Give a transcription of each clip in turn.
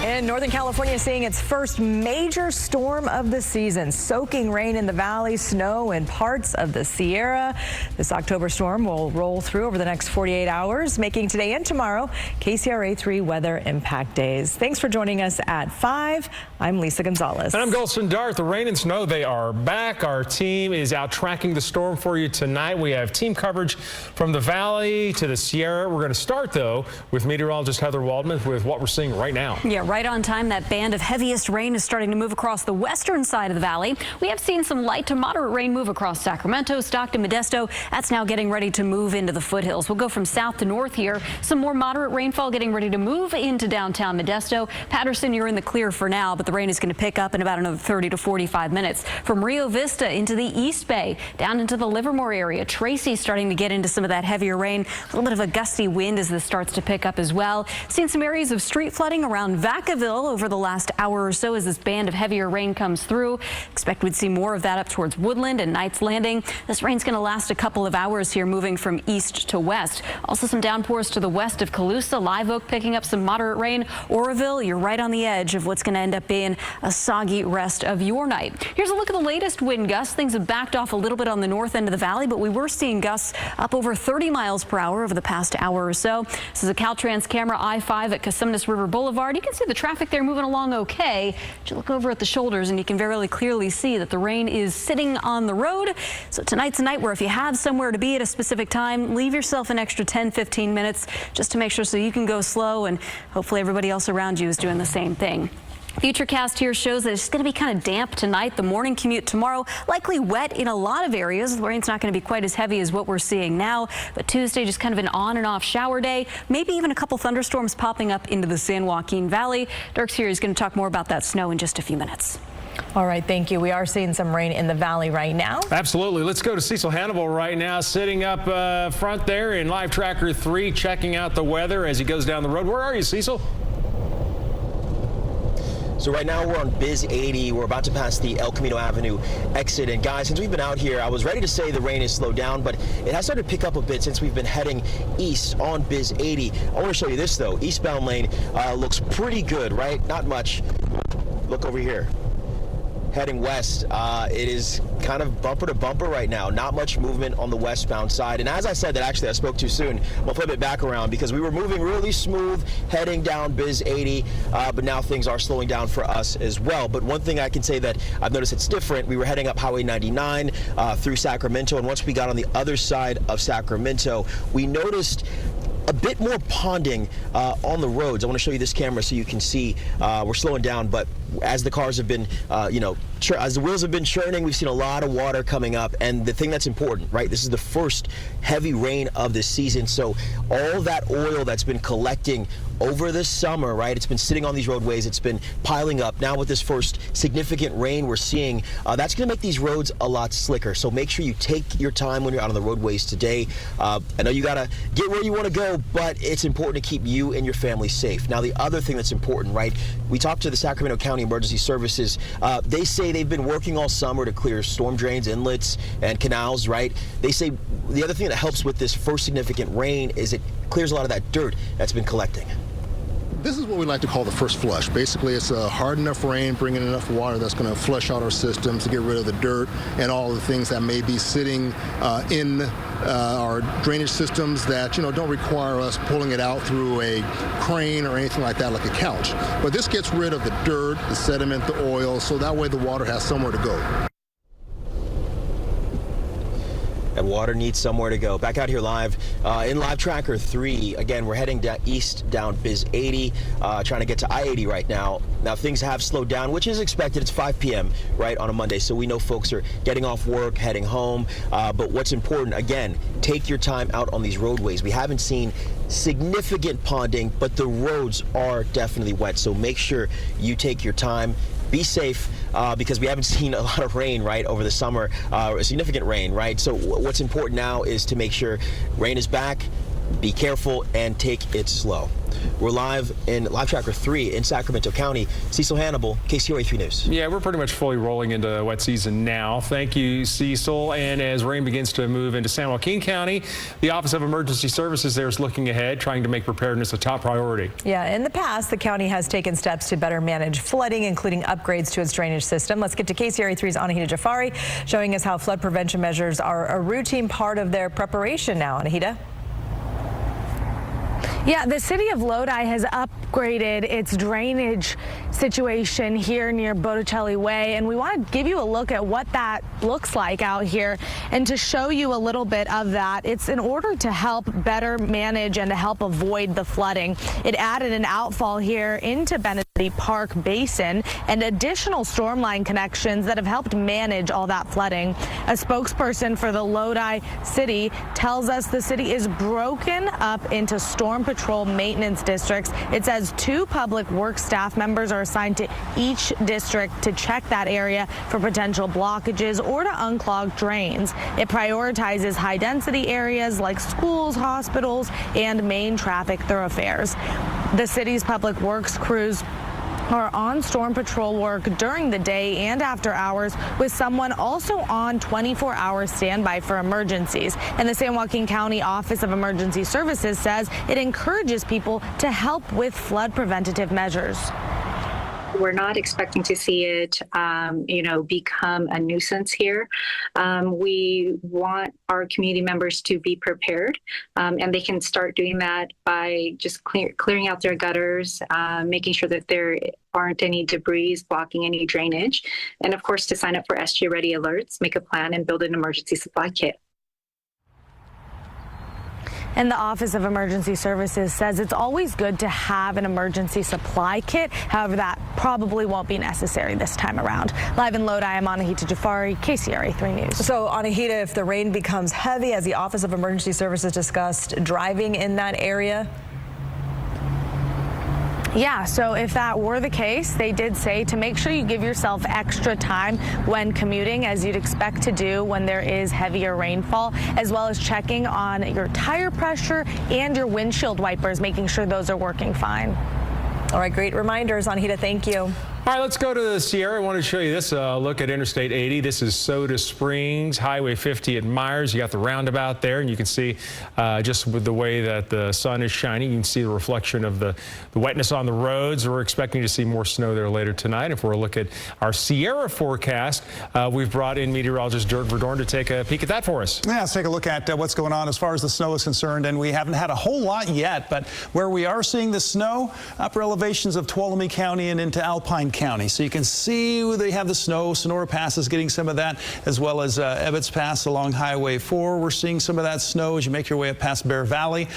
And Northern California seeing its first major storm of the season. Soaking rain in the valley, snow in parts of the Sierra. This October storm will roll through over the next 48 hours, making today and tomorrow KCRA 3 weather impact days. Thanks for joining us at 5. I'm Lisa Gonzalez. And I'm Golson Dart. The rain and snow, they are back. Our team is out tracking the storm for you tonight. We have team coverage from the valley to the Sierra. We're going to start, though, with meteorologist Heather Waldman with what we're seeing right now. Yeah, right on time. That band of heaviest rain is starting to move across the western side of the valley. We have seen some light to moderate rain move across Sacramento, Stockton, Modesto. That's now getting ready to move into the foothills. We'll go from south to north here. Some more moderate rainfall getting ready to move into downtown Modesto. Patterson, you're in the clear for now, but the rain is going to pick up in about another 30 to 45 minutes. From Rio Vista into the East Bay, down into the Livermore area. Tracy starting to get into some of that heavier rain. A little bit of a gusty wind as this starts to pick up as well. Seen some areas of street flooding around Vacaville over the last hour or so as this band of heavier rain comes through. Expect we'd see more of that up towards Woodland and Knights Landing. This rain's going to last a couple of hours here, moving from east to west. Also some downpours to the west of Colusa. Live Oak picking up some moderate rain. Oroville, you're right on the edge of what's going to end up being a soggy rest of your night. Here's a look at the latest wind gusts. Things have backed off a little bit on the north end of the valley, but we were seeing gusts up over 30 miles per hour over the past hour or so. This is a Caltrans camera, I-5 at Cosumnes River Boulevard. You can see the traffic there moving along okay. But you look over at the shoulders and you can very clearly see that the rain is sitting on the road. So tonight's a night where if you have somewhere to be at a specific time, leave yourself an extra 10-15 minutes just to make sure so you can go slow, and hopefully everybody else around you is doing the same thing. Futurecast here shows that it's going to be kind of damp tonight. The morning commute tomorrow, likely wet in a lot of areas. The rain's not going to be quite as heavy as what we're seeing now. But Tuesday, just kind of an on and off shower day. Maybe even a couple thunderstorms popping up into the San Joaquin Valley. Dirk's here. He's going to talk more about that snow in just a few minutes. All right, thank you. We are seeing some rain in the valley right now. Absolutely. Let's go to Cecil Hannibal right now, sitting up front there in Live Tracker 3, checking out the weather as he goes down the road. Where are you, Cecil? So right now we're on Biz 80. We're about to pass the El Camino Avenue exit. And guys, since we've been out here, I was ready to say the rain has slowed down, but it has started to pick up a bit since we've been heading east on Biz 80. I want to show you this though. Eastbound lane looks pretty good, right? Not much. Look over here. Heading west, it is kind of bumper to bumper right now. Not much movement on the westbound side. And as I said that, actually I spoke too soon. We'll flip it back around because we were moving really smooth heading down Biz 80, but now things are slowing down for us as well. But one thing I can say that I've noticed it's different. We were heading up Highway 99 through Sacramento, and once we got on the other side of Sacramento, we noticed a bit more ponding on the roads. I want to show you this camera so you can see we're slowing down, but as the cars have been, as the wheels have been churning, we've seen a lot of water coming up. And the thing that's important, right? This is the first heavy rain of this season. So all that oil that's been collecting over the summer, right? It's been sitting on these roadways. It's been piling up. Now with this first significant rain we're seeing, that's going to make these roads a lot slicker. So make sure you take your time when you're out on the roadways today. I know you got to get where you want to go, but it's important to keep you and your family safe. Now, the other thing that's important, right? We talked to the Sacramento County Emergency Services. They say they've been working all summer to clear storm drains, inlets, and canals, right? They say the other thing that helps with this first significant rain is it clears a lot of that dirt that's been collecting. This is what we like to call the first flush. Basically, it's a hard enough rain, bringing enough water that's going to flush out our systems to get rid of the dirt and all the things that may be sitting in our drainage systems that, don't require us pulling it out through a crane or anything like that, like a couch. But this gets rid of the dirt, the sediment, the oil, so that way the water has somewhere to go. And water needs somewhere to go. Back out here live in Live Tracker 3. Again, we're heading east down Biz 80, trying to get to I-80 right now. Now, things have slowed down, which is expected. It's 5 p.m., right, on a Monday, so we know folks are getting off work, heading home. But what's important, again, take your time out on these roadways. We haven't seen significant ponding, but the roads are definitely wet, so make sure you take your time. Be safe because we haven't seen a lot of rain, right, over the summer, significant rain, right? So what's important now is to make sure rain is back, be careful, and take it slow. We're live in Live Tracker 3 in Sacramento County. Cecil Hannibal, KCRA 3 News. Yeah, we're pretty much fully rolling into wet season now. Thank you, Cecil. And as rain begins to move into San Joaquin County, the Office of Emergency Services there is looking ahead, trying to make preparedness a top priority. Yeah, in the past, the county has taken steps to better manage flooding, including upgrades to its drainage system. Let's get to KCRA 3's Anahita Jafari, showing us how flood prevention measures are a routine part of their preparation now. Anahita? Yeah, the city of Lodi has upgraded its drainage situation here near Botticelli Way, and we want to give you a look at what that looks like out here and to show you a little bit of that. It's in order to help better manage and to help avoid the flooding. It added an outfall here into Benedetti Park Basin and additional storm line connections that have helped manage all that flooding. A spokesperson for the Lodi city tells us the city is broken up into storm patrol maintenance districts. It says 2 public works staff members are assigned to each district to check that area for potential blockages or to unclog drains. It prioritizes high density areas like schools, hospitals, and main traffic thoroughfares. The city's public works crews are on storm patrol work during the day and after hours, with someone also on 24-hour standby for emergencies. And the San Joaquin County Office of Emergency Services says it encourages people to help with flood preventative measures. We're not expecting to see it, become a nuisance here. We want our community members to be prepared, and they can start doing that by just clearing out their gutters, making sure that there aren't any debris blocking any drainage, and of course to sign up for SG Ready alerts, make a plan, and build an emergency supply kit. And the Office of Emergency Services says it's always good to have an emergency supply kit. However, that probably won't be necessary this time around. Live in Lodi, I'm Anahita Jafari, KCRA 3 News. So, Anahita, if the rain becomes heavy, as the Office of Emergency Services discussed, driving in that area? Yeah, so if that were the case, they did say to make sure you give yourself extra time when commuting, as you'd expect to do when there is heavier rainfall, as well as checking on your tire pressure and your windshield wipers, making sure those are working fine. All right, great reminders, Anahita. Thank you. All right, let's go to the Sierra. I want to show you this look at Interstate 80. This is Soda Springs, Highway 50 at Myers. You got the roundabout there, and you can see just with the way that the sun is shining, you can see the reflection of the wetness on the roads. We're expecting to see more snow there later tonight. If we're looking at our Sierra forecast, we've brought in meteorologist Dirk Verdorn to take a peek at that for us. Yeah, let's take a look at what's going on as far as the snow is concerned, and we haven't had a whole lot yet, but where we are seeing the snow, upper elevations of Tuolumne County and into Alpine County. So you can see where they have the snow. Sonora Pass is getting some of that, as well as Ebbets Pass along Highway 4. We're seeing some of that snow as you make your way up past Bear Valley.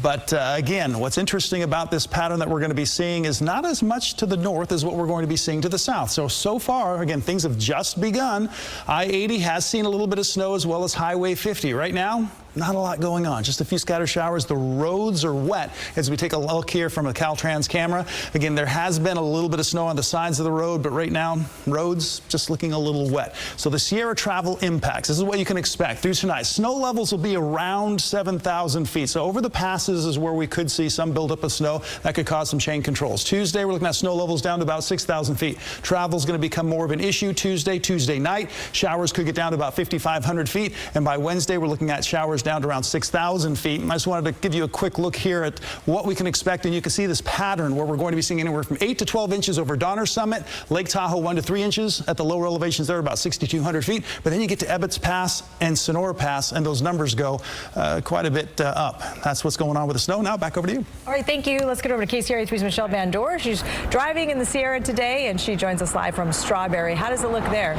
But again, what's interesting about this pattern that we're going to be seeing is not as much to the north as what we're going to be seeing to the south. So far, again, things have just begun. I-80 has seen a little bit of snow, as well as Highway 50. Right now, not a lot going on, just a few scattered showers. The roads are wet as we take a look here from a Caltrans camera. Again, there has been a little bit of snow on the sides of the road, but right now, roads just looking a little wet. So the Sierra travel impacts, this is what you can expect through tonight. Snow levels will be around 7,000 feet. So over the passes is where we could see some buildup of snow that could cause some chain controls. Tuesday, we're looking at snow levels down to about 6,000 feet. Travel is going to become more of an issue Tuesday night. Showers could get down to about 5,500 feet. And by Wednesday, we're looking at showers down to around 6,000 feet. And I just wanted to give you a quick look here at what we can expect. And you can see this pattern where we're going to be seeing anywhere from 8 to 12 inches over Donner Summit, Lake Tahoe 1 to 3 inches at the lower elevations there, about 6,200 feet. But then you get to Ebbets Pass and Sonora Pass, and those numbers go quite a bit up. That's what's going on with the snow. Now back over to you. All right, thank you. Let's get over to KCRA 3's Michelle Van Dor. She's driving in the Sierra today, and she joins us live from Strawberry. How does it look there?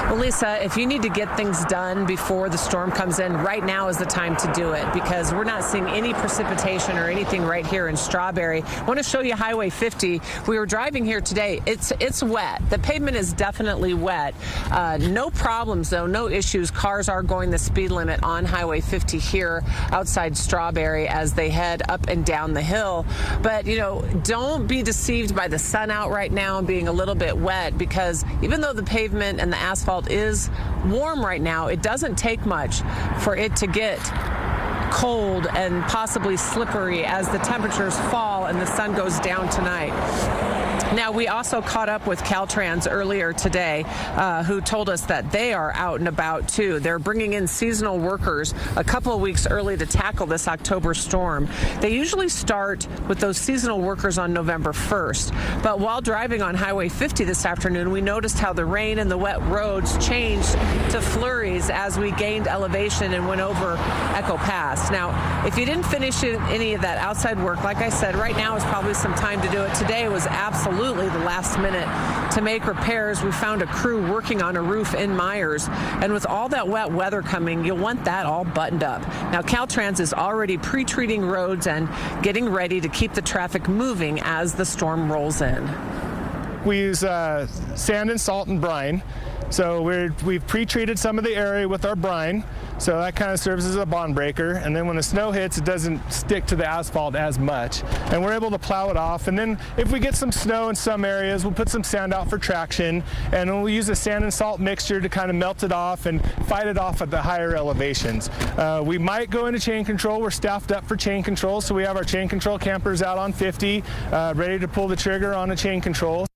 Well, Lisa, if you need to get things done before the storm comes in, right now is the time to do it, because we're not seeing any precipitation or anything right here in Strawberry. I want to show you Highway 50. We were driving here today. It's wet. The pavement is definitely wet. No problems, though. No issues. Cars are going the speed limit on Highway 50 here outside Strawberry as they head up and down the hill. But, you know, don't be deceived by the sun out right now and being a little bit wet, because even though the pavement and the asphalt is warm right now, it doesn't take much for it to get cold and possibly slippery as the temperatures fall and the sun goes down tonight. Now, we also caught up with Caltrans earlier today, who told us that they are out and about too. They're bringing in seasonal workers a couple of weeks early to tackle this October storm. They usually start with those seasonal workers on November 1st. But while driving on Highway 50 this afternoon, we noticed how the rain and the wet roads changed to flurries as we gained elevation and went over Echo Pass. Now, if you didn't finish any of that outside work, like I said, right now is probably some time to do it. Today was absolutely the last minute to make repairs. We found a crew working on a roof in Myers, and with all that wet weather coming, you'll want that all buttoned up. Now, Caltrans is already pre-treating roads and getting ready to keep the traffic moving as the storm rolls in. We use sand and salt and brine. So we've pre-treated some of the area with our brine, so that kind of serves as a bond breaker. And then when the snow hits, it doesn't stick to the asphalt as much, and we're able to plow it off. And then if we get some snow in some areas, we'll put some sand out for traction, and then we'll use a sand and salt mixture to kind of melt it off and fight it off at the higher elevations. We might go into chain control. We're staffed up for chain control, so we have our chain control campers out on 50, ready to pull the trigger on a chain control.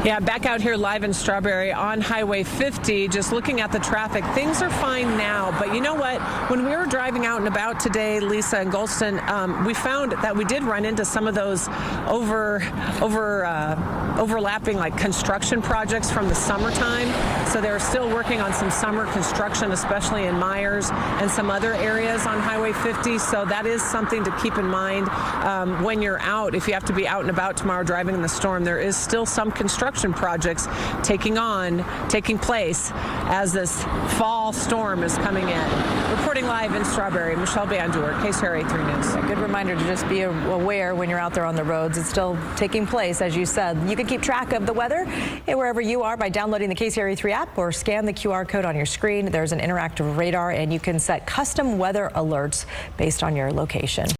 Yeah, back out here live in Strawberry on Highway 50, just looking at the traffic. Things are fine now, but you know what? When we were driving out and about today, Lisa and Golston, we found that we did run into some of those overlapping like construction projects from the summertime. So they're still working on some summer construction, especially in Myers and some other areas on Highway 50. So that is something to keep in mind when you're out. If you have to be out and about tomorrow driving in the storm, there is still some construction projects taking place as this fall storm is coming in. Reporting live in Strawberry, Michelle Bandur, KCRA 3 News. A good reminder to just be aware when you're out there on the roads. It's still taking place, as you said. You can keep track of the weather wherever you are by downloading the KCRA 3 app or scan the QR code on your screen. There's an interactive radar, and you can set custom weather alerts based on your location.